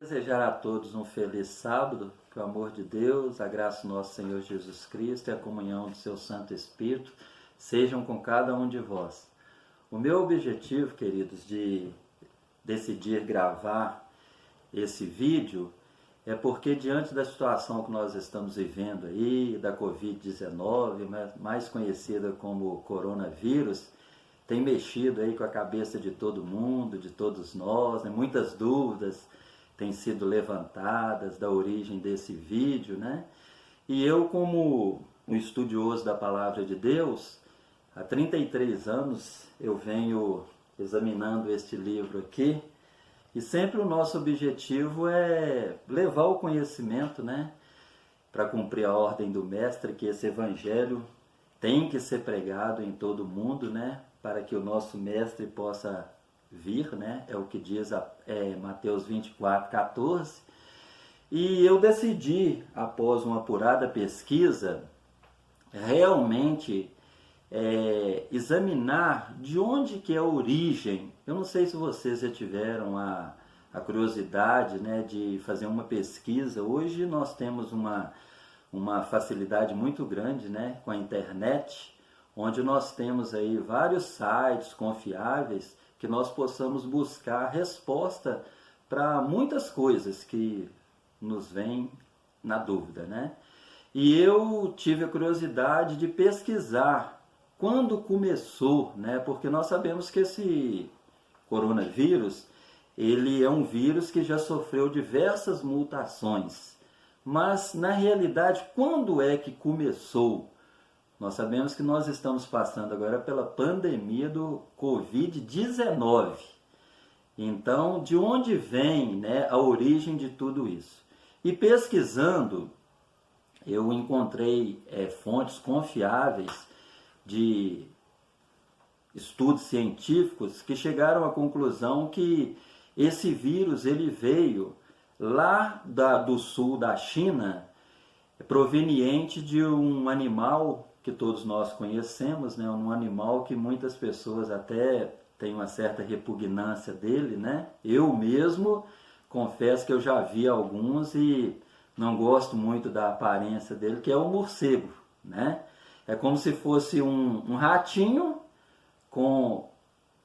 Desejar a todos um feliz sábado, que o amor de Deus, a graça do nosso Senhor Jesus Cristo e a comunhão do seu Santo Espírito sejam com cada um de vós. O meu objetivo, queridos, de decidir gravar esse vídeo é porque diante da situação que nós estamos vivendo aí, da Covid-19, mais conhecida como coronavírus, tem mexido aí com a cabeça de todo mundo, de todos nós, né? Muitas dúvidas têm sido levantadas da origem desse vídeo, né? E eu, como um estudioso da Palavra de Deus, há 33 anos eu venho examinando este livro aqui, e sempre o nosso objetivo é levar o conhecimento, né? Para cumprir a ordem do Mestre, que esse Evangelho tem que ser pregado em todo o mundo, né? Para que o nosso Mestre possa vir, né? É o que diz Mateus 24:14. E eu decidi, após uma apurada pesquisa, realmente examinar de onde que é a origem. Eu não sei se vocês já tiveram a curiosidade, né, de fazer uma pesquisa. Hoje nós temos uma facilidade muito grande, né, com a internet, onde nós temos aí vários sites confiáveis que nós possamos buscar resposta para muitas coisas que nos vêm na dúvida, né? E eu tive a curiosidade de pesquisar quando começou, né? Porque nós sabemos que esse coronavírus, ele é um vírus que já sofreu diversas mutações. Mas, na realidade, quando é que começou? Nós sabemos que nós estamos passando agora pela pandemia do Covid-19. Então, de onde vem, né, a origem de tudo isso? E pesquisando, eu encontrei fontes confiáveis de estudos científicos que chegaram à conclusão que esse vírus ele veio lá do sul da China, proveniente de um animal que todos nós conhecemos, né? Um animal que muitas pessoas até têm uma certa repugnância dele, né? Eu mesmo confesso que eu já vi alguns e não gosto muito da aparência dele, que é o morcego, né? É como se fosse um ratinho com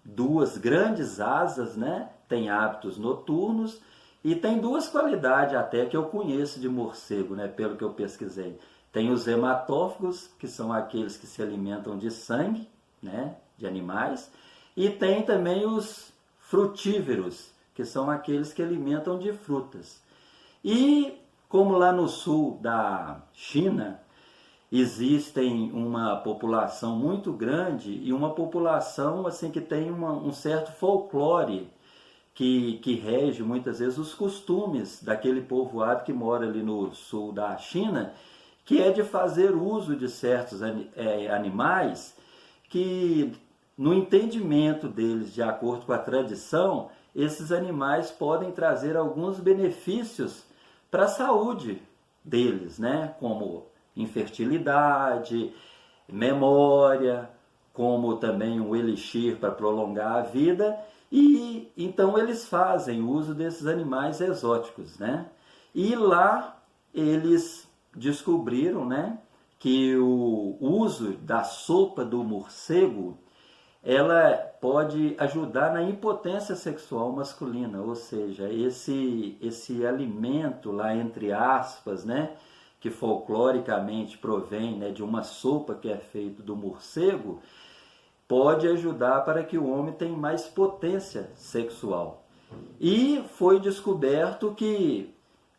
duas grandes asas, né? Tem hábitos noturnos e tem duas qualidades até que eu conheço de morcego, né? Pelo que eu pesquisei. Tem os hematófagos, que são aqueles que se alimentam de sangue, né, de animais, e tem também os frutíferos, que são aqueles que alimentam de frutas. E como lá no sul da China existem uma população muito grande e uma população assim que tem um certo folclore que rege muitas vezes os costumes daquele povoado que mora ali no sul da China, que é de fazer uso de certos animais que, no entendimento deles, de acordo com a tradição, esses animais podem trazer alguns benefícios para a saúde deles, né? Como infertilidade, memória, como também um elixir para prolongar a vida. E então eles fazem uso desses animais exóticos, né? E lá eles descobriram, né, que o uso da sopa do morcego ela pode ajudar na impotência sexual masculina, ou seja, esse alimento lá entre aspas, né, que folcloricamente provém, né, de uma sopa que é feita do morcego, pode ajudar para que o homem tenha mais potência sexual. E foi descoberto que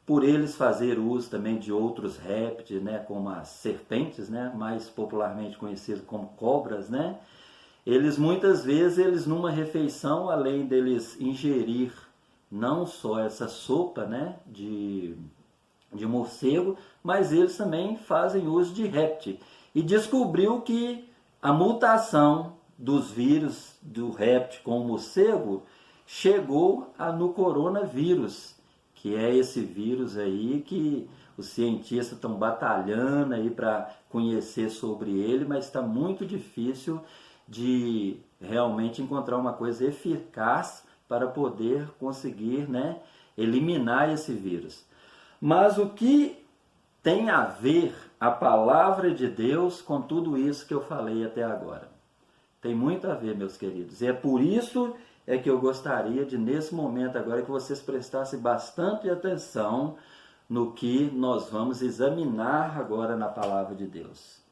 por eles fazer uso também de outros répteis, né, como as serpentes, né, mais popularmente conhecidas como cobras, né, eles muitas vezes, numa refeição, além deles ingerir não só essa sopa, né, de morcego, mas eles também fazem uso de réptil. E descobriu que a mutação dos vírus do réptil com o morcego chegou no coronavírus, que é esse vírus aí que os cientistas estão batalhando aí para conhecer sobre ele, mas está muito difícil de realmente encontrar uma coisa eficaz para poder conseguir, né, eliminar esse vírus. Mas o que tem a ver a palavra de Deus com tudo isso que eu falei até agora? Tem muito a ver, meus queridos. E é por isso que eu gostaria de, nesse momento agora, que vocês prestassem bastante atenção no que nós vamos examinar agora na palavra de Deus.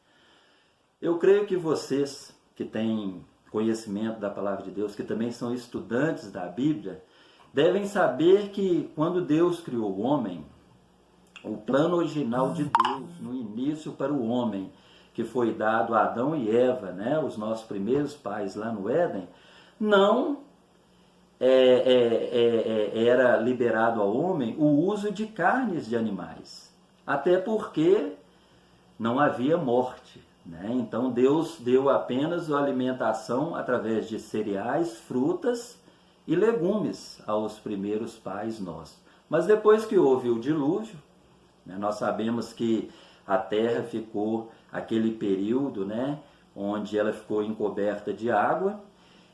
Eu creio que vocês que têm conhecimento da palavra de Deus, que também são estudantes da Bíblia, devem saber que quando Deus criou o homem, o plano original de Deus, no início para o homem, que foi dado a Adão e Eva, né, os nossos primeiros pais lá no Éden, não era liberado ao homem o uso de carnes de animais. Até porque não havia morte, né? Então Deus deu apenas a alimentação através de cereais, frutas e legumes aos primeiros pais nossos. Mas depois que houve o dilúvio, né, nós sabemos que a terra ficou aquele período, né, onde ela ficou encoberta de água,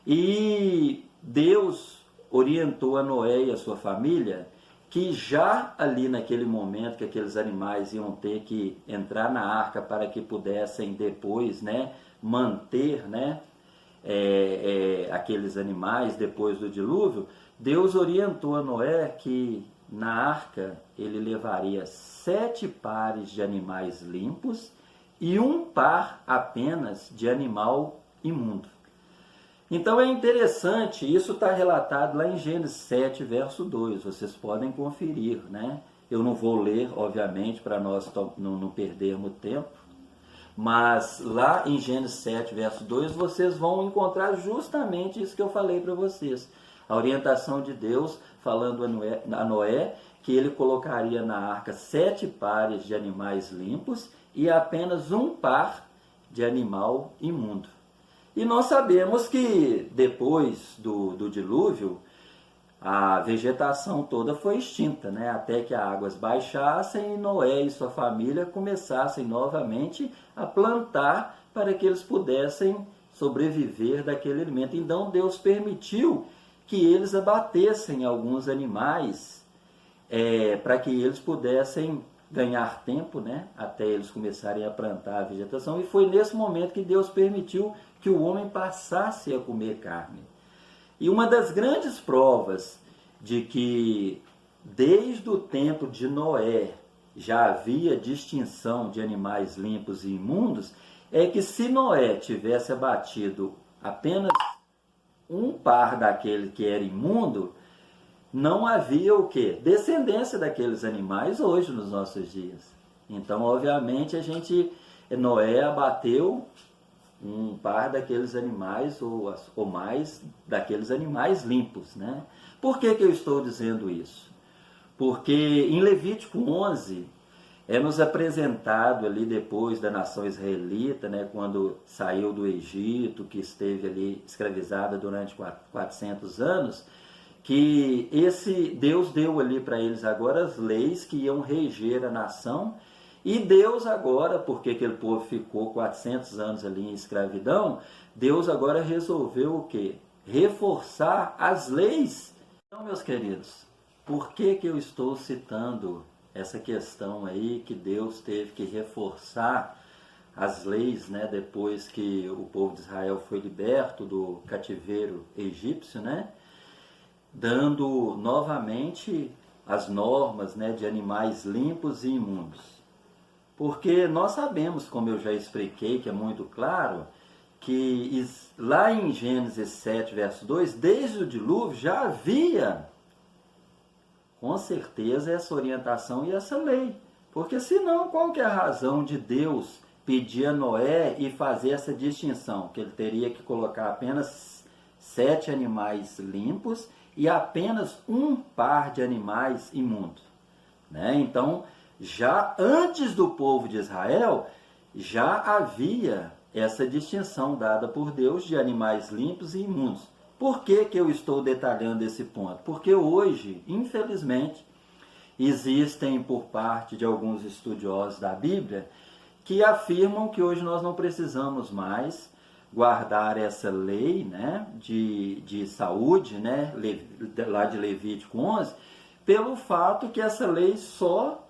e Deus orientou a Noé e a sua família que já ali naquele momento que aqueles animais iam ter que entrar na arca para que pudessem depois, né, manter, né, aqueles animais depois do dilúvio, Deus orientou a Noé que na arca ele levaria 7 pares de animais limpos e 1 par apenas de animal imundo. Então é interessante, isso está relatado lá em Gênesis 7, verso 2, vocês podem conferir, né? Eu não vou ler, obviamente, para nós não perdermos tempo, mas lá em Gênesis 7, verso 2, vocês vão encontrar justamente isso que eu falei para vocês. A orientação de Deus falando a Noé que ele colocaria na arca 7 pares de animais limpos e apenas 1 par de animal imundo. E nós sabemos que depois do dilúvio, a vegetação toda foi extinta, né? Até que as águas baixassem e Noé e sua família começassem novamente a plantar para que eles pudessem sobreviver daquele alimento. Então Deus permitiu que eles abatessem alguns animais para que eles pudessem ganhar tempo, né? Até eles começarem a plantar a vegetação. E foi nesse momento que Deus permitiu que o homem passasse a comer carne. E uma das grandes provas de que desde o tempo de Noé já havia distinção de animais limpos e imundos é que se Noé tivesse abatido apenas 1 par daquele que era imundo, não havia o quê? Descendência daqueles animais hoje nos nossos dias. Então, obviamente, Noé abateu 1 par daqueles animais ou mais daqueles animais limpos, né? Por que eu estou dizendo isso? Porque em Levítico 11 é nos apresentado ali depois da nação israelita, né, quando saiu do Egito, que esteve ali escravizada durante 400 anos, que Deus deu ali para eles agora as leis que iam reger a nação. E Deus agora, porque aquele povo ficou 400 anos ali em escravidão, Deus agora resolveu o quê? Reforçar as leis. Então, meus queridos, por que eu estou citando essa questão aí que Deus teve que reforçar as leis, né, depois que o povo de Israel foi liberto do cativeiro egípcio, né, dando novamente as normas, né, de animais limpos e imundos? Porque nós sabemos, como eu já expliquei, que é muito claro, que lá em Gênesis 7, verso 2, desde o dilúvio já havia, com certeza, essa orientação e essa lei. Porque senão, qual que é a razão de Deus pedir a Noé e fazer essa distinção? Que ele teria que colocar apenas 7 animais limpos e apenas 1 par de animais imundos, né? Então, já antes do povo de Israel, já havia essa distinção dada por Deus de animais limpos e imundos. Por que eu estou detalhando esse ponto? Porque hoje, infelizmente, existem por parte de alguns estudiosos da Bíblia que afirmam que hoje nós não precisamos mais guardar essa lei, né, de saúde, né, lá de Levítico 11, pelo fato que essa lei só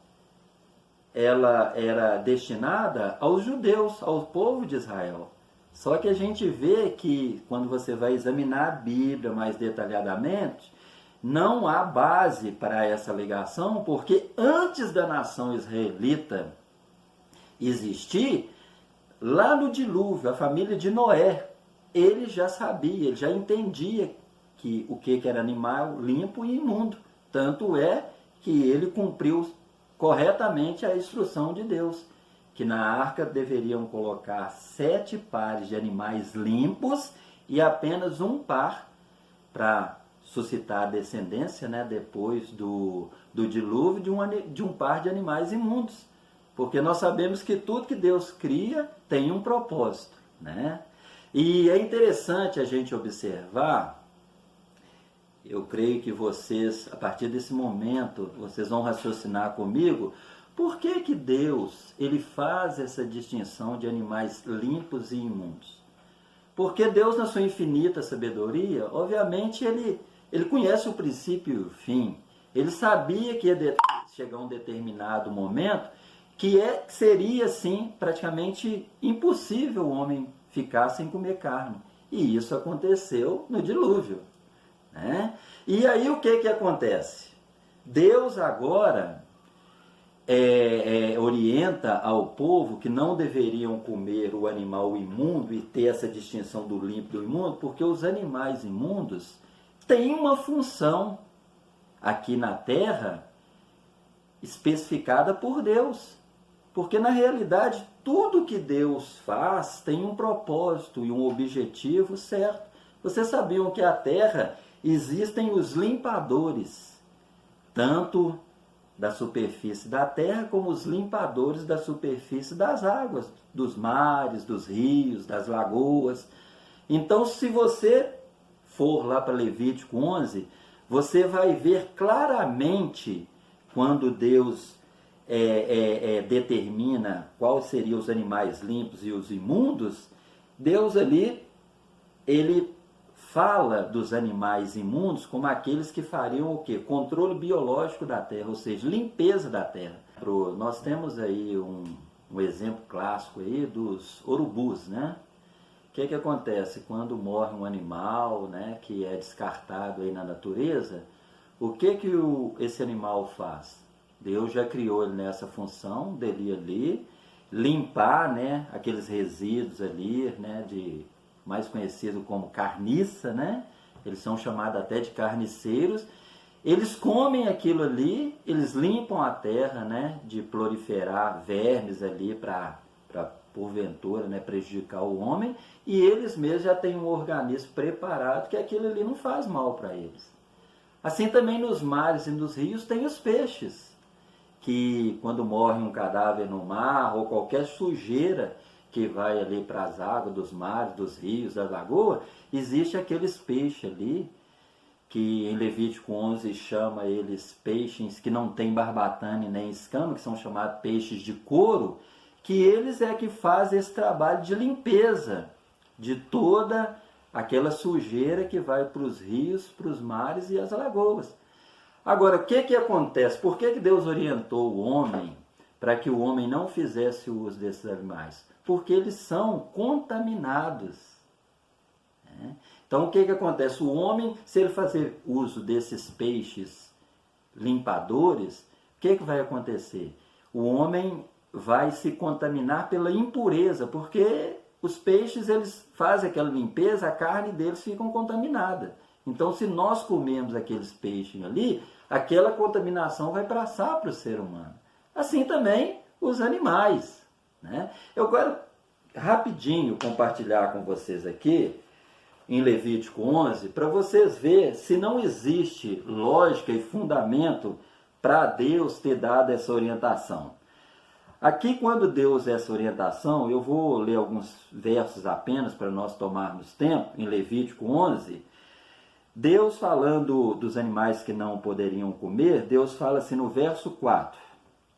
ela era destinada aos judeus, ao povo de Israel. Só que a gente vê que, quando você vai examinar a Bíblia mais detalhadamente, não há base para essa alegação, porque antes da nação israelita existir, lá no dilúvio, a família de Noé, ele já sabia, ele já entendia o que era animal limpo e imundo. Tanto é que ele cumpriu corretamente a instrução de Deus, que na arca deveriam colocar 7 pares de animais limpos e apenas um par para suscitar a descendência, né, depois do dilúvio, de um par de animais imundos. Porque nós sabemos que tudo que Deus cria tem um propósito, né? E é interessante a gente observar, eu creio que vocês, a partir desse momento, vocês vão raciocinar comigo, por que que Deus ele faz essa distinção de animais limpos e imundos? Porque Deus, na sua infinita sabedoria, obviamente ele conhece o princípio e o fim. Ele sabia que ia chegar um determinado momento que seria, sim, praticamente impossível o homem ficar sem comer carne. E isso aconteceu no dilúvio, né? E aí o que acontece? Deus agora orienta ao povo que não deveriam comer o animal imundo e ter essa distinção do limpo e do imundo, porque os animais imundos têm uma função aqui na terra especificada por Deus. Porque na realidade tudo que Deus faz tem um propósito e um objetivo certo. Vocês sabiam que a terra existem os limpadores, tanto da superfície da terra como os limpadores da superfície das águas, dos mares, dos rios, das lagoas. Então, se você for lá para Levítico 11, você vai ver claramente quando Deus determina quais seriam os animais limpos e os imundos. Deus ali, ele fala dos animais imundos como aqueles que fariam o quê? Controle biológico da terra, ou seja, limpeza da terra. Nós temos aí um exemplo clássico aí dos urubus, né? O que acontece? Quando morre um animal, né, que é descartado aí na natureza, o que esse animal faz? Deus já criou ele nessa função dele ali, limpar, né, aqueles resíduos ali, né, mais conhecido como carniça, né? Eles são chamados até de carniceiros. Eles comem aquilo ali, eles limpam a terra, né, de proliferar vermes ali para porventura, né, prejudicar o homem, e eles mesmos já têm um organismo preparado que aquilo ali não faz mal para eles. Assim também nos mares e nos rios tem os peixes, que quando morre um cadáver no mar ou qualquer sujeira que vai ali para as águas dos mares, dos rios, da lagoa, existe aqueles peixes ali, que em Levítico 11 chama eles peixes que não têm barbatana e nem escama, que são chamados peixes de couro, que eles é que fazem esse trabalho de limpeza de toda aquela sujeira que vai para os rios, para os mares e as lagoas. Agora, o que acontece? Por que Deus orientou o homem para que o homem não fizesse uso desses animais? Porque eles são contaminados, né? Então, o que acontece? O homem, se ele fazer uso desses peixes limpadores, o que vai acontecer? O homem vai se contaminar pela impureza, porque os peixes, eles fazem aquela limpeza, a carne deles fica contaminada. Então, se nós comemos aqueles peixes ali, aquela contaminação vai passar para o ser humano. Assim também os animais, né? Eu quero rapidinho compartilhar com vocês aqui, em Levítico 11, para vocês verem se não existe lógica e fundamento para Deus ter dado essa orientação. Aqui, quando Deus essa orientação, eu vou ler alguns versos apenas para nós tomarmos tempo, em Levítico 11, Deus falando dos animais que não poderiam comer, Deus fala assim no verso 4,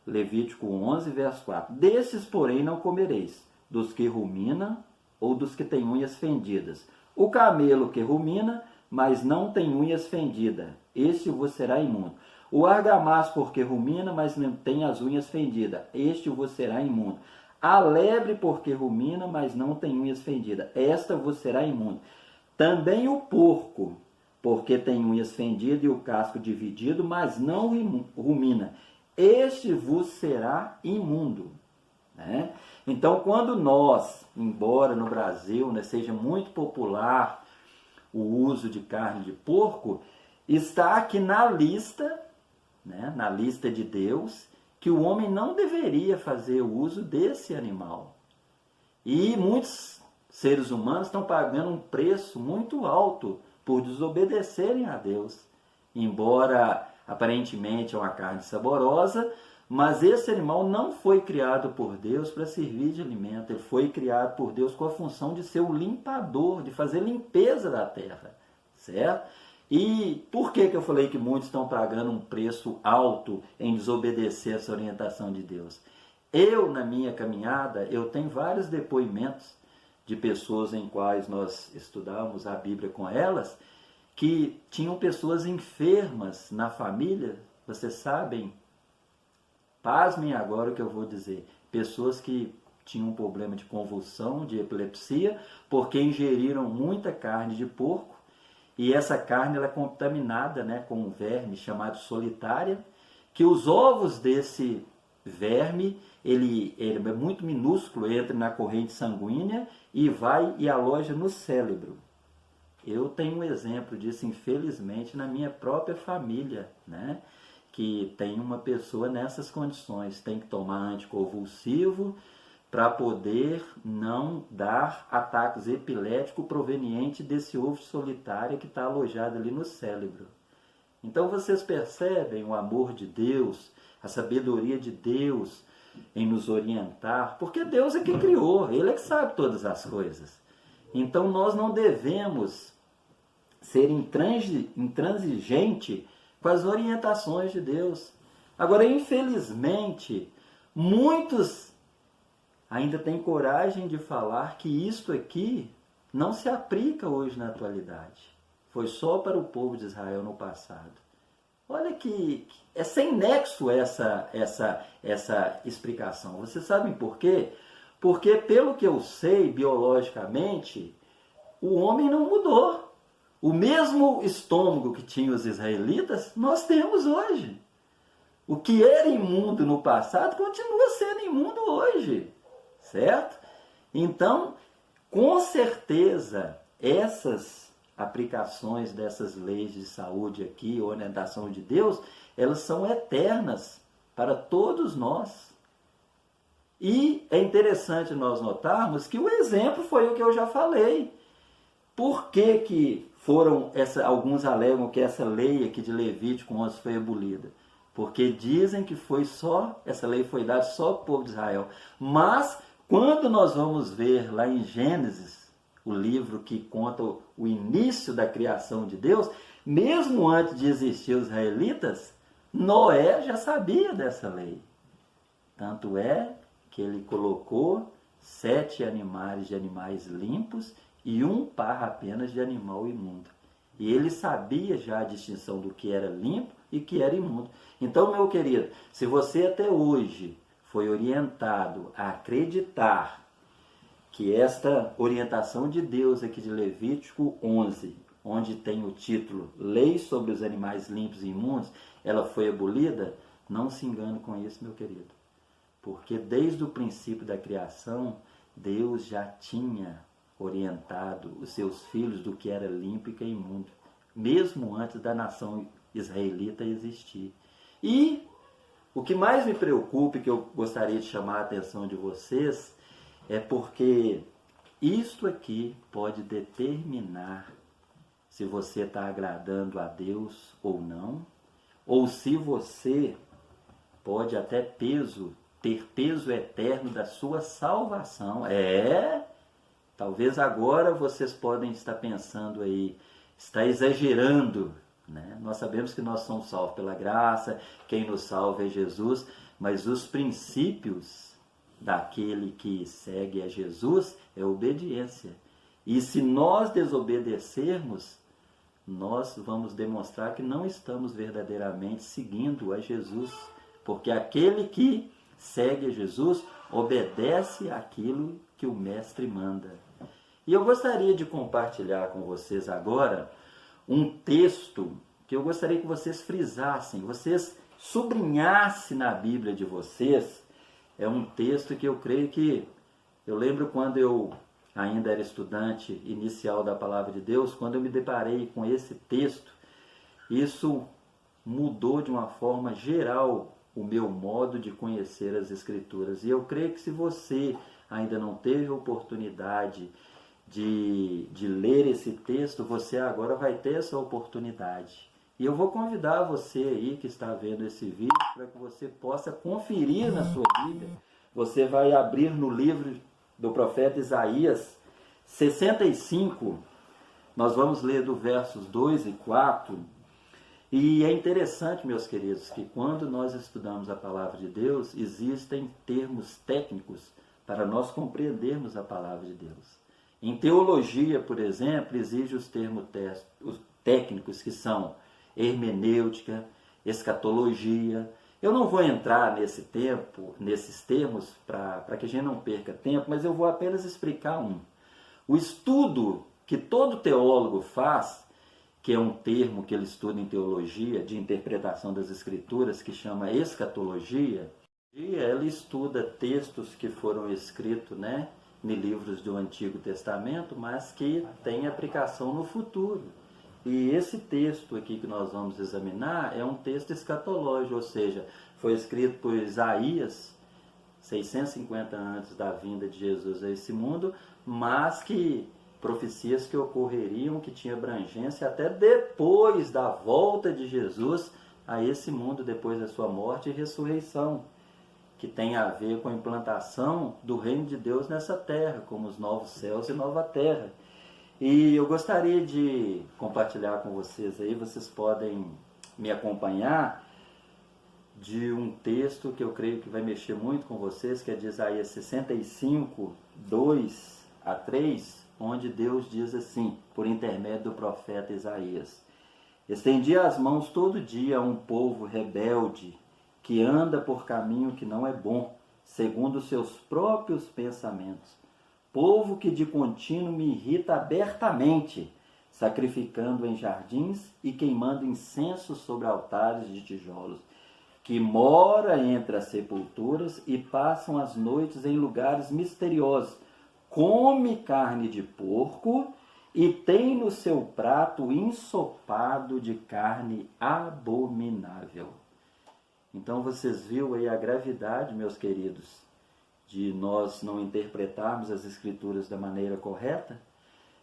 Levítico 11, verso 4, desses, porém, não comereis, dos que rumina ou dos que têm unhas fendidas. O camelo que rumina, mas não tem unhas fendidas, este vos será imundo. O argamassa, porque rumina, mas não tem as unhas fendidas, este vos será imundo. A lebre, porque rumina, mas não tem unhas fendidas, esta vos será imundo. Também o porco, porque tem unhas fendidas e o casco dividido, mas não rumina, este vos será imundo. Né? Então, quando nós, embora no Brasil, né, seja muito popular o uso de carne de porco, está aqui na lista, né, na lista de Deus, que o homem não deveria fazer uso desse animal. E muitos seres humanos estão pagando um preço muito alto por desobedecerem a Deus. Embora aparentemente é uma carne saborosa, mas esse animal não foi criado por Deus para servir de alimento. Ele foi criado por Deus com a função de ser o limpador, de fazer limpeza da terra, certo? E por que eu falei que muitos estão pagando um preço alto em desobedecer essa orientação de Deus? Eu, na minha caminhada, eu tenho vários depoimentos de pessoas em quais nós estudávamos a Bíblia com elas, que tinham pessoas enfermas na família, vocês sabem, pasmem agora o que eu vou dizer, pessoas que tinham um problema de convulsão, de epilepsia, porque ingeriram muita carne de porco, e essa carne ela é contaminada, né, com um verme chamado solitária, que os ovos desse verme, ele é muito minúsculo, entra na corrente sanguínea e vai e aloja no cérebro. Eu tenho um exemplo disso, infelizmente, na minha própria família, né? Que tem uma pessoa nessas condições, tem que tomar anticonvulsivo para poder não dar ataques epiléticos provenientes desse ovo solitário que está alojado ali no cérebro. Então vocês percebem o amor de Deus, a sabedoria de Deus em nos orientar, porque Deus é quem criou, Ele é que sabe todas as coisas. Então nós não devemos ser intransigente com as orientações de Deus. Agora, infelizmente, muitos ainda têm coragem de falar que isto aqui não se aplica hoje na atualidade. Foi só para o povo de Israel no passado. Olha que é sem nexo essa explicação. Vocês sabem por quê? Porque, pelo que eu sei, biologicamente, o homem não mudou. O mesmo estômago que tinham os israelitas, nós temos hoje. O que era imundo no passado continua sendo imundo hoje, certo? Então, com certeza, essas aplicações dessas leis de saúde aqui, orientação de Deus, elas são eternas para todos nós. E é interessante nós notarmos que o exemplo foi o que eu já falei. Por que alguns alegam que essa lei aqui de Levítico 11 foi abolida? Porque dizem que essa lei foi dada só ao povo de Israel. Mas, quando nós vamos ver lá em Gênesis, o livro que conta o início da criação de Deus, mesmo antes de existir os israelitas, Noé já sabia dessa lei. Tanto é que ele colocou 7 animais de animais limpos e um par apenas de animal imundo. E ele sabia já a distinção do que era limpo e que era imundo. Então, meu querido, se você até hoje foi orientado a acreditar que esta orientação de Deus aqui de Levítico 11, onde tem o título Lei sobre os animais limpos e imundos, ela foi abolida, não se engane com isso, meu querido. Porque desde o princípio da criação, Deus já tinha orientado os seus filhos do que era limpo e que é imundo, mesmo antes da nação israelita existir. E o que mais me preocupa e que eu gostaria de chamar a atenção de vocês é porque isto aqui pode determinar se você está agradando a Deus ou não, ou se você pode até ter peso eterno da sua salvação. Talvez agora vocês podem estar pensando aí, está exagerando, né? Nós sabemos que nós somos salvos pela graça, quem nos salva é Jesus, mas os princípios daquele que segue a Jesus é obediência. E se nós desobedecermos, nós vamos demonstrar que não estamos verdadeiramente seguindo a Jesus, porque aquele que segue a Jesus obedece àquilo que o Mestre manda. E eu gostaria de compartilhar com vocês agora um texto que eu gostaria que vocês frisassem, vocês sublinhassem na Bíblia de vocês. É um texto que eu creio que, eu lembro quando eu ainda era estudante inicial da Palavra de Deus, quando eu me deparei com esse texto, isso mudou de uma forma geral o meu modo de conhecer as Escrituras. E eu creio que se você ainda não teve a oportunidade de ler esse texto, você agora vai ter essa oportunidade. E eu vou convidar você aí que está vendo esse vídeo para que você possa conferir na sua Bíblia. Você vai abrir no livro do profeta Isaías 65, nós vamos ler do versos 2 e 4. E é interessante, meus queridos, que quando nós estudamos a palavra de Deus, existem termos técnicos para nós compreendermos a palavra de Deus. Em teologia, por exemplo, existem os termos técnicos que são hermenêutica, escatologia. Eu não vou entrar nesses termos para que a gente não perca tempo, mas eu vou apenas explicar um. O estudo que todo teólogo faz, que é um termo que ele estuda em teologia, de interpretação das Escrituras, que chama escatologia, ela estuda textos que foram escritos, em livros do Antigo Testamento, mas que têm aplicação no futuro. E esse texto aqui que nós vamos examinar é um texto escatológico, ou seja, foi escrito por Isaías, 650 antes da vinda de Jesus a esse mundo, mas que profecias que ocorreriam, que tinha abrangência até depois da volta de Jesus a esse mundo, depois da sua morte e ressurreição, que tem a ver com a implantação do reino de Deus nessa terra, como os novos céus e nova terra. E eu gostaria de compartilhar com vocês aí, vocês podem me acompanhar, de um texto que eu creio que vai mexer muito com vocês, que é de Isaías 65, 2 a 3, onde Deus diz assim, por intermédio do profeta Isaías: Estendi as mãos todo dia a um povo rebelde, que anda por caminho que não é bom, segundo os seus próprios pensamentos. Povo que de contínuo me irrita abertamente, sacrificando em jardins e queimando incenso sobre altares de tijolos, que mora entre as sepulturas e passam as noites em lugares misteriosos, come carne de porco e tem no seu prato ensopado de carne abominável. Então vocês viram aí a gravidade, meus queridos, de nós não interpretarmos as Escrituras da maneira correta?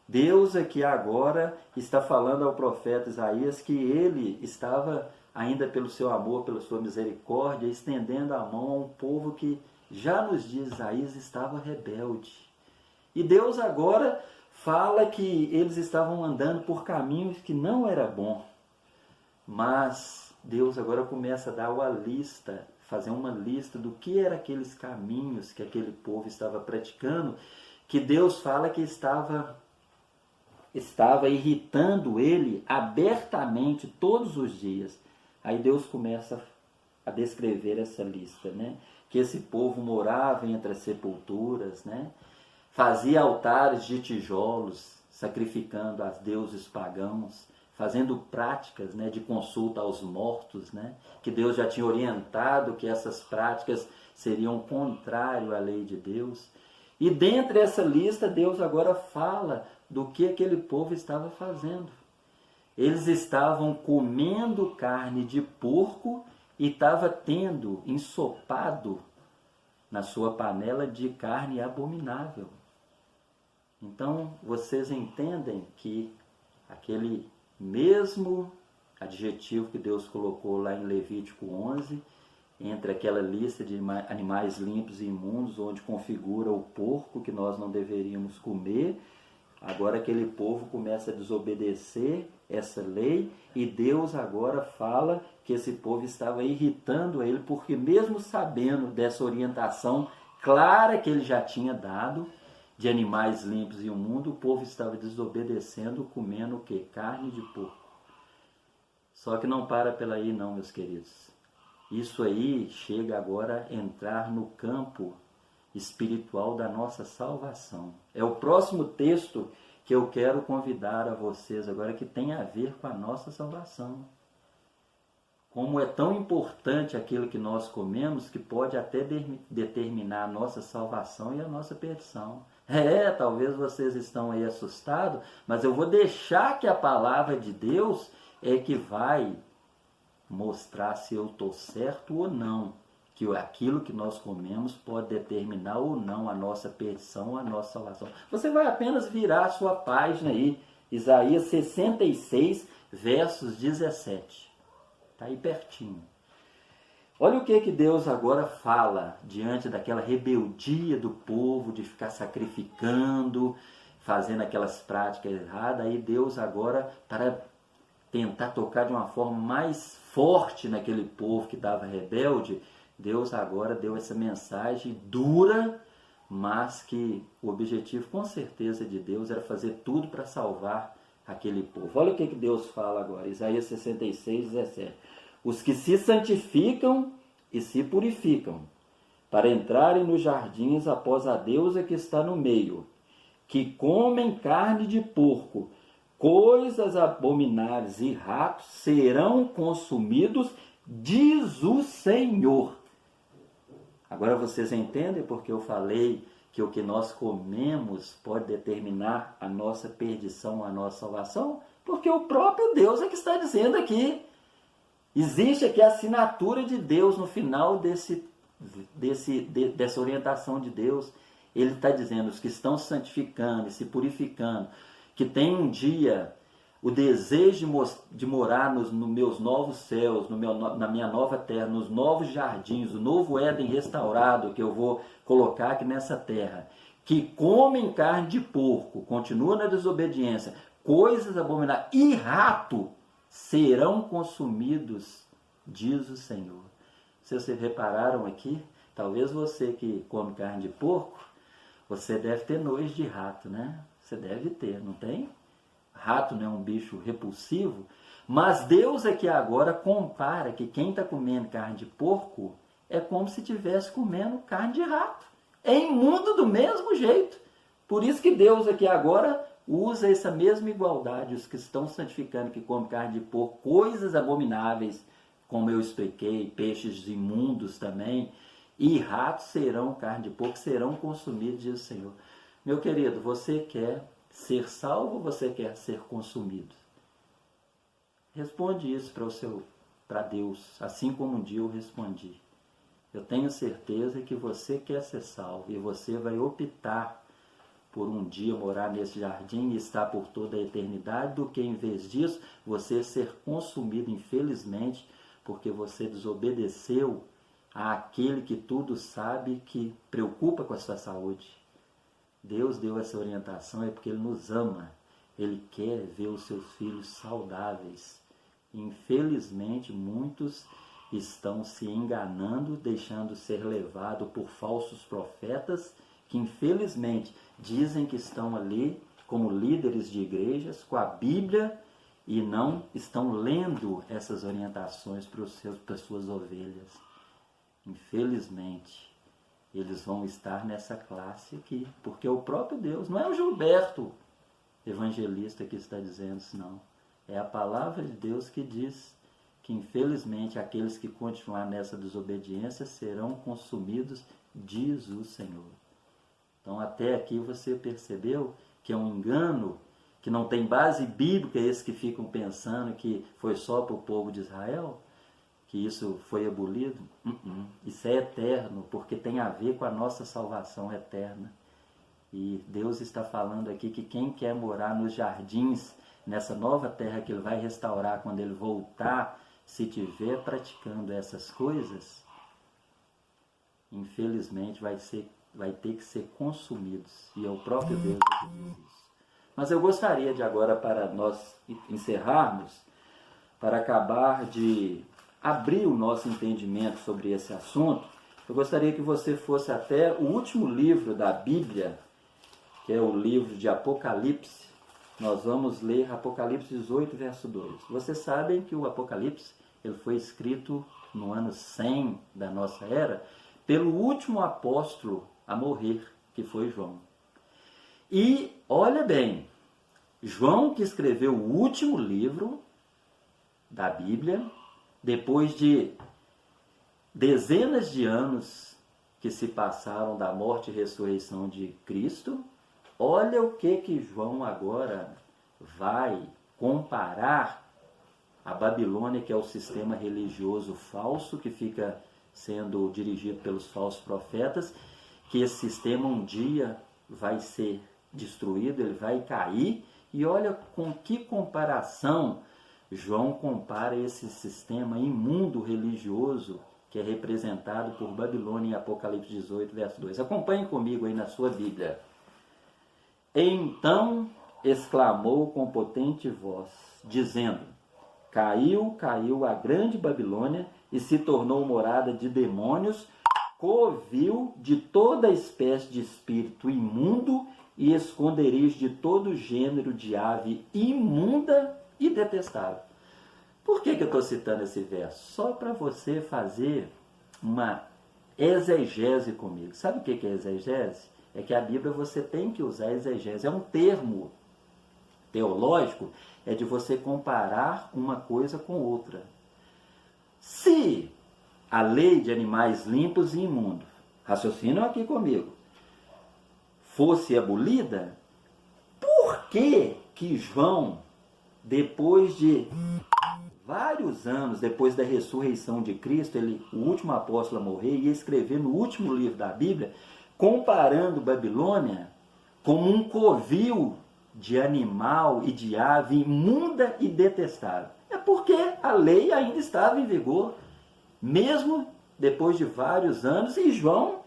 Deus aqui agora está falando ao profeta Isaías que ele estava, ainda pelo seu amor, pela sua misericórdia, estendendo a mão a um povo que já nos dias Isaías estava rebelde. E Deus agora fala que eles estavam andando por caminhos que não era bom. Mas Deus agora começa a dar uma lista, fazer uma lista do que eram aqueles caminhos que aquele povo estava praticando, que Deus fala que estava irritando ele abertamente todos os dias. Aí Deus começa a descrever essa lista, que esse povo morava entre as sepulturas, fazia altares de tijolos, sacrificando a deuses pagãos, fazendo práticas de consulta aos mortos, que Deus já tinha orientado que essas práticas seriam contrário à lei de Deus. E dentre essa lista, Deus agora fala do que aquele povo estava fazendo. Eles estavam comendo carne de porco e estava tendo ensopado na sua panela de carne abominável. Então, vocês entendem que aquele mesmo adjetivo que Deus colocou lá em Levítico 11, entre aquela lista de animais limpos e imundos, onde configura o porco que nós não deveríamos comer, agora aquele povo começa a desobedecer essa lei e Deus agora fala que esse povo estava irritando ele, porque mesmo sabendo dessa orientação clara que ele já tinha dado, de animais limpos e o mundo, o povo estava desobedecendo, comendo o quê? Carne de porco. Só que não para pela aí não, meus queridos. Isso aí chega agora a entrar no campo espiritual da nossa salvação. É o próximo texto que eu quero convidar a vocês agora, que tem a ver com a nossa salvação. Como é tão importante aquilo que nós comemos, que pode até determinar a nossa salvação e a nossa perdição. Talvez vocês estão aí assustados, mas eu vou deixar que a palavra de Deus é que vai mostrar se eu estou certo ou não. Que aquilo que nós comemos pode determinar ou não a nossa perdição, a nossa salvação. Você vai apenas virar a sua página aí, Isaías 66, versos 17. Está aí pertinho. Olha o que Deus agora fala diante daquela rebeldia do povo de ficar sacrificando, fazendo aquelas práticas erradas. Aí Deus agora, para tentar tocar de uma forma mais forte naquele povo que estava rebelde, Deus agora deu essa mensagem dura, mas que o objetivo com certeza de Deus era fazer tudo para salvar aquele povo. Olha o que Deus fala agora, Isaías 66, 17. Os que se santificam e se purificam, para entrarem nos jardins após a deusa que está no meio, que comem carne de porco, coisas abomináveis e ratos, serão consumidos, diz o Senhor. Agora vocês entendem porque eu falei que o que nós comemos pode determinar a nossa perdição, a nossa salvação? Porque o próprio Deus é que está dizendo aqui. Existe aqui a assinatura de Deus no final dessa orientação de Deus. Ele está dizendo, os que estão se santificando e se purificando, que tem um dia o desejo de morar nos meus novos céus, na minha nova terra, nos novos jardins, o novo Éden restaurado que eu vou colocar aqui nessa terra, que comem carne de porco, continuam na desobediência, coisas abomináveis e rato serão consumidos, diz o Senhor. Se vocês repararam aqui, talvez você que come carne de porco, você deve ter nojo de rato, né? Você deve ter, não tem? Rato não é um bicho repulsivo, mas Deus aqui agora compara que quem está comendo carne de porco é como se estivesse comendo carne de rato. É imundo do mesmo jeito. Por isso que Deus aqui agora usa essa mesma igualdade. Os que estão santificando, que comem carne de porco, coisas abomináveis, como eu expliquei, peixes imundos também, e ratos serão, carne de porco, serão consumidos, diz o Senhor. Meu querido, você quer ser salvo ou você quer ser consumido? Responde isso para Deus, assim como um dia eu respondi. Eu tenho certeza que você quer ser salvo e você vai optar por um dia morar nesse jardim e estar por toda a eternidade, do que em vez disso você ser consumido, infelizmente, porque você desobedeceu àquele que tudo sabe, que preocupa com a sua saúde. Deus deu essa orientação é porque Ele nos ama. Ele quer ver os seus filhos saudáveis. Infelizmente, muitos estão se enganando, deixando ser levado por falsos profetas, que infelizmente dizem que estão ali como líderes de igrejas, com a Bíblia, e não estão lendo essas orientações para as suas ovelhas. Infelizmente, eles vão estar nessa classe aqui, porque o próprio Deus, não é o Gilberto evangelista que está dizendo isso, não. É a palavra de Deus que diz que, infelizmente, aqueles que continuar nessa desobediência serão consumidos, diz o Senhor. Então, até aqui você percebeu que é um engano, que não tem base bíblica, esses que ficam pensando que foi só para o povo de Israel, que isso foi abolido. Isso é eterno, porque tem a ver com a nossa salvação eterna. E Deus está falando aqui que quem quer morar nos jardins, nessa nova terra que Ele vai restaurar quando Ele voltar, se estiver praticando essas coisas, infelizmente vai ter que ser consumidos. E é o próprio Deus que diz isso. Mas eu gostaria de agora, para nós encerrarmos, para acabar de abrir o nosso entendimento sobre esse assunto, eu gostaria que você fosse até o último livro da Bíblia, que é o livro de Apocalipse, nós vamos ler Apocalipse 18, verso 2. Vocês sabem que o Apocalipse ele foi escrito no ano 100 da nossa era, pelo último apóstolo a morrer, que foi João. E olha bem, João que escreveu o último livro da Bíblia, depois de dezenas de anos que se passaram da morte e ressurreição de Cristo, olha o que João agora vai comparar a Babilônia, que é o sistema religioso falso que fica sendo dirigido pelos falsos profetas, que esse sistema um dia vai ser destruído, ele vai cair. E olha com que comparação João compara esse sistema imundo religioso que é representado por Babilônia em Apocalipse 18, verso 2. Acompanhe comigo aí na sua Bíblia. Então exclamou com potente voz, dizendo: Caiu, caiu a grande Babilônia e se tornou morada de demônios, covil de toda espécie de espírito imundo e esconderijo de todo gênero de ave imunda e detestável. Por que eu estou citando esse verso? Só para você fazer uma exegese comigo. Sabe o que é exegese? É que a Bíblia você tem que usar exegese. É um termo teológico, é de você comparar uma coisa com outra. Se a lei de animais limpos e imundos, raciocinam aqui comigo, fosse abolida, por que João, depois de vários anos, depois da ressurreição de Cristo, o último apóstolo a morrer, ia escrever no último livro da Bíblia, comparando Babilônia como um covil de animal e de ave imunda e detestável? É porque a lei ainda estava em vigor, mesmo depois de vários anos, e João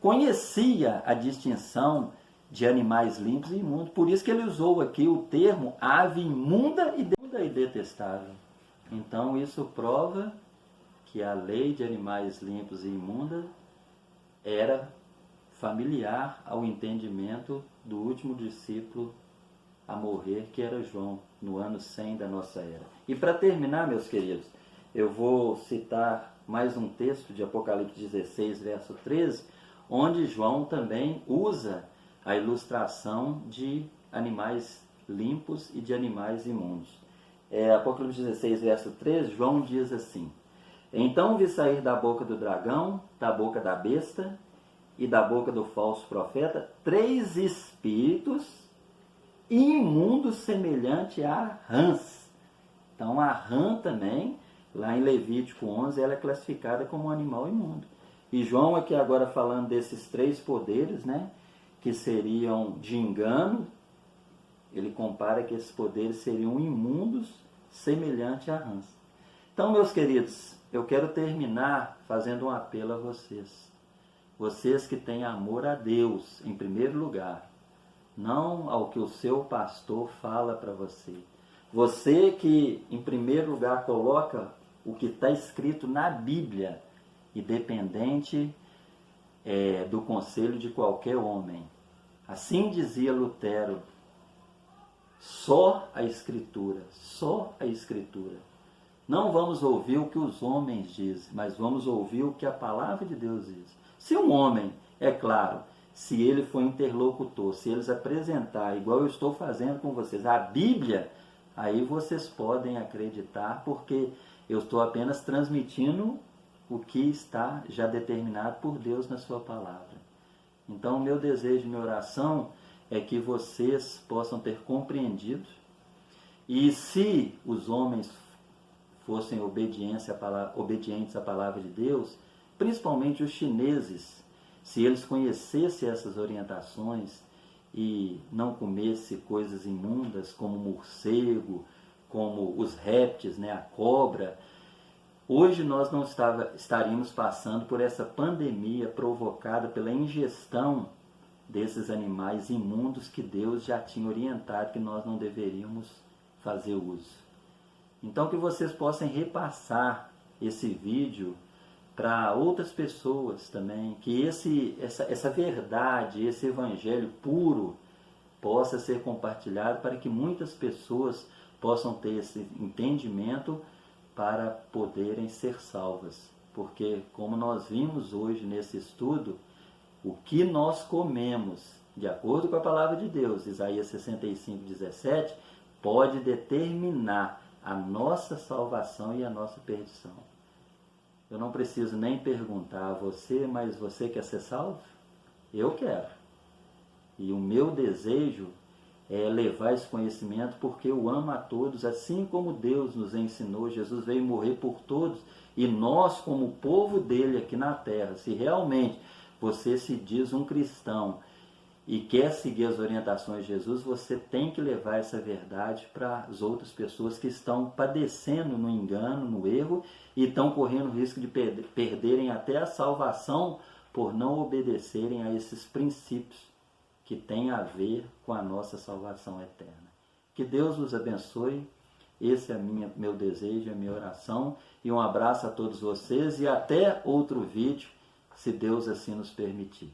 conhecia a distinção de animais limpos e imundos. Por isso que ele usou aqui o termo ave imunda e detestável. Então isso prova que a lei de animais limpos e imundos era familiar ao entendimento do último discípulo a morrer, que era João, no ano 100 da nossa era. E para terminar, meus queridos, eu vou citar mais um texto de Apocalipse 16, verso 13, onde João também usa a ilustração de animais limpos e de animais imundos. Apocalipse 16, verso 13, João diz assim: Então vi sair da boca do dragão, da boca da besta e da boca do falso profeta 3 espíritos imundos semelhante a rãs. Então a rã também, lá em Levítico 11, ela é classificada como um animal imundo. E João aqui agora falando desses 3 poderes, né, que seriam de engano, ele compara que esses poderes seriam imundos semelhante a rãs. Então, meus queridos, eu quero terminar fazendo um apelo a vocês. Vocês que têm amor a Deus, em primeiro lugar, não ao que o seu pastor fala para você. Você que, em primeiro lugar, coloca o que está escrito na Bíblia, independente do conselho de qualquer homem. Assim dizia Lutero: só a Escritura, só a Escritura. Não vamos ouvir o que os homens dizem, mas vamos ouvir o que a palavra de Deus diz. Se um homem, é claro, se ele for interlocutor, se eles apresentar, igual eu estou fazendo com vocês, a Bíblia, aí vocês podem acreditar, porque eu estou apenas transmitindo o que está já determinado por Deus na sua palavra. Então, o meu desejo, minha oração é que vocês possam ter compreendido, e se os homens fossem obedientes à palavra de Deus, principalmente os chineses, se eles conhecessem essas orientações e não comessem coisas imundas como morcego, como os répteis, né, a cobra, hoje nós não estaríamos passando por essa pandemia provocada pela ingestão desses animais imundos que Deus já tinha orientado que nós não deveríamos fazer uso. Então, que vocês possam repassar esse vídeo para outras pessoas também, que essa verdade, esse evangelho puro possa ser compartilhado para que muitas pessoas possam ter esse entendimento para poderem ser salvas. Porque, como nós vimos hoje nesse estudo, o que nós comemos, de acordo com a palavra de Deus, Isaías 65:17, pode determinar a nossa salvação e a nossa perdição. Eu não preciso nem perguntar a você, mas você quer ser salvo? Eu quero. E o meu desejo é levar esse conhecimento porque eu amo a todos, assim como Deus nos ensinou. Jesus veio morrer por todos e nós, como povo dele aqui na terra, se realmente você se diz um cristão e quer seguir as orientações de Jesus, você tem que levar essa verdade para as outras pessoas que estão padecendo no engano, no erro e estão correndo o risco de perderem até a salvação por não obedecerem a esses princípios que têm a ver com a nossa salvação eterna. Que Deus os abençoe. Esse é meu desejo, a minha oração. E um abraço a todos vocês e até outro vídeo, se Deus assim nos permitir.